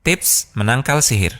Tips menangkal sihir.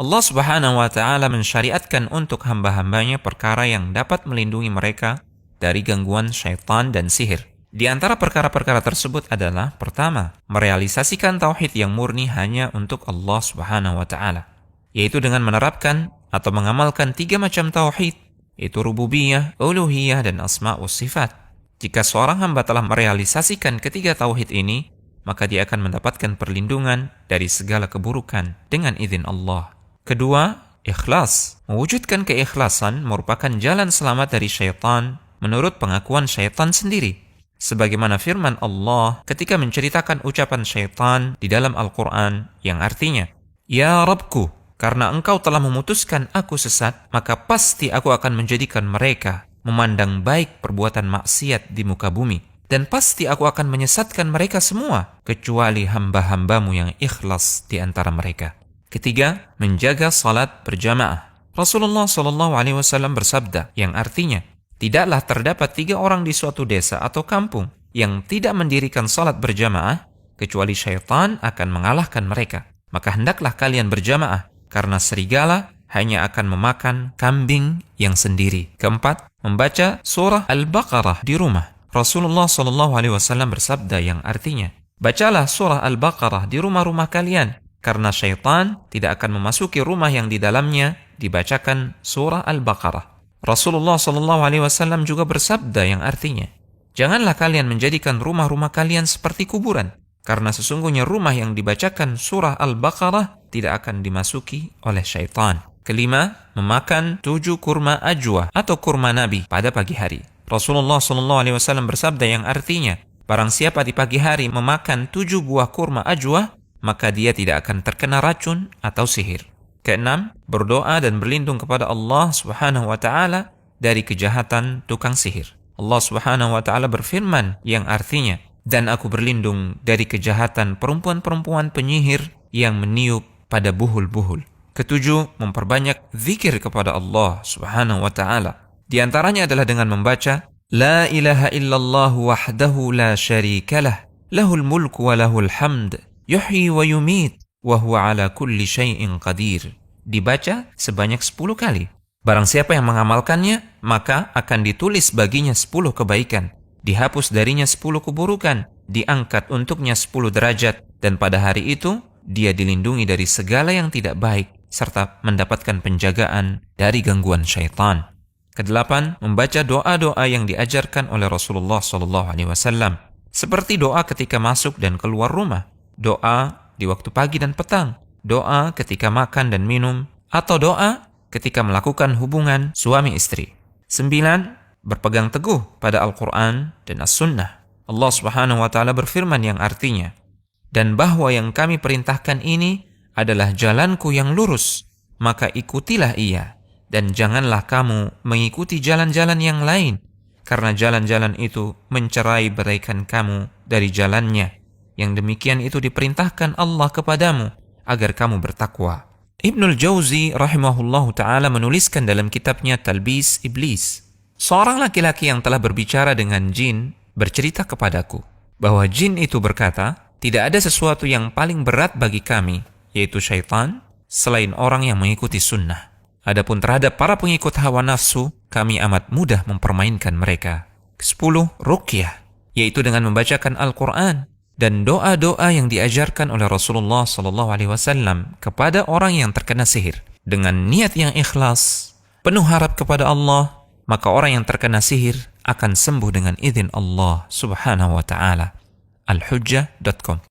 Allah Subhanahu wa Ta'ala mensyariatkan untuk hamba-hambanya perkara yang dapat melindungi mereka dari gangguan syaitan dan sihir. Di antara perkara-perkara tersebut adalah: pertama, merealisasikan tauhid yang murni hanya untuk Allah Subhanahu wa Ta'ala, yaitu dengan menerapkan atau mengamalkan 3 macam tauhid, yaitu rububiyah, uluhiyah, dan asma' wa sifat. Jika seorang hamba telah merealisasikan ketiga tauhid ini, maka dia akan mendapatkan perlindungan dari segala keburukan dengan izin Allah. Kedua, ikhlas. Mewujudkan keikhlasan merupakan jalan selamat dari syaitan menurut pengakuan syaitan sendiri. Sebagaimana firman Allah ketika menceritakan ucapan syaitan di dalam Al-Quran yang artinya, "Ya Rabbku, karena engkau telah memutuskan aku sesat, maka pasti aku akan menjadikan mereka memandang baik perbuatan maksiat di muka bumi. Dan pasti aku akan menyesatkan mereka semua, kecuali hamba-hambamu yang ikhlas di antara mereka." Ketiga, menjaga salat berjamaah. Rasulullah SAW bersabda yang artinya, tidaklah terdapat 3 orang di suatu desa atau kampung yang tidak mendirikan salat berjamaah, kecuali syaitan akan mengalahkan mereka. Maka hendaklah kalian berjamaah, karena serigala hanya akan memakan kambing yang sendiri. Keempat, membaca surah Al-Baqarah di rumah. Rasulullah SAW bersabda yang artinya, bacalah surah Al-Baqarah di rumah-rumah kalian, karena syaitan tidak akan memasuki rumah yang di dalamnya dibacakan surah Al-Baqarah. Rasulullah SAW juga bersabda yang artinya, janganlah kalian menjadikan rumah-rumah kalian seperti kuburan, karena sesungguhnya rumah yang dibacakan surah Al-Baqarah tidak akan dimasuki oleh syaitan. Kelima, memakan 7 kurma ajwa atau kurma nabi pada pagi hari. Rasulullah SAW bersabda yang artinya, barang siapa di pagi hari memakan 7 buah kurma ajwa, maka dia tidak akan terkena racun atau sihir. Keenam, berdoa dan berlindung kepada Allah Subhanahu wa Ta'ala dari kejahatan tukang sihir. Allah Subhanahu wa Ta'ala berfirman yang artinya, dan aku berlindung dari kejahatan perempuan-perempuan penyihir yang meniup pada buhul-buhul. Ketujuh, memperbanyak zikir kepada Allah Subhanahu wa Ta'ala. Di antaranya adalah dengan membaca La ilaha illallah wahdahu la syarikalah, lahul mulku wa lahul hamd, yuhyi wa yumit, wa huwa ala kulli syai'in qadir. Dibaca sebanyak 10 kali. Barang siapa yang mengamalkannya, maka akan ditulis baginya 10 kebaikan, dihapus darinya 10 keburukan, diangkat untuknya 10 derajat, dan pada hari itu dia dilindungi dari segala yang tidak baik, serta mendapatkan penjagaan dari gangguan syaitan. Kedelapan, membaca doa-doa yang diajarkan oleh Rasulullah SAW, seperti doa ketika masuk dan keluar rumah, doa di waktu pagi dan petang, doa ketika makan dan minum, atau doa ketika melakukan hubungan suami istri. 9. Berpegang teguh pada Al-Quran dan As-Sunnah. Allah Subhanahu wa Ta'ala berfirman yang artinya, dan bahwa yang kami perintahkan ini adalah jalanku yang lurus, maka ikutilah ia, dan janganlah kamu mengikuti jalan-jalan yang lain, karena jalan-jalan itu mencerai beraikan kamu dari jalannya. Yang demikian itu diperintahkan Allah kepadamu agar kamu bertakwa. Ibnul Jauzi rahimahullahu ta'ala menuliskan dalam kitabnya Talbis Iblis, seorang laki-laki yang telah berbicara dengan jin bercerita kepadaku bahwa jin itu berkata, tidak ada sesuatu yang paling berat bagi kami, yaitu syaitan, selain orang yang mengikuti sunnah. Adapun terhadap para pengikut hawa nafsu, kami amat mudah mempermainkan mereka. 10. Ruqyah, yaitu dengan membacakan Al-Quran dan doa-doa yang diajarkan oleh Rasulullah SAW kepada orang yang terkena sihir. Dengan niat yang ikhlas, penuh harap kepada Allah, maka orang yang terkena sihir akan sembuh dengan izin Allah Subhanahu wa Ta'ala. Al-Hujjah.com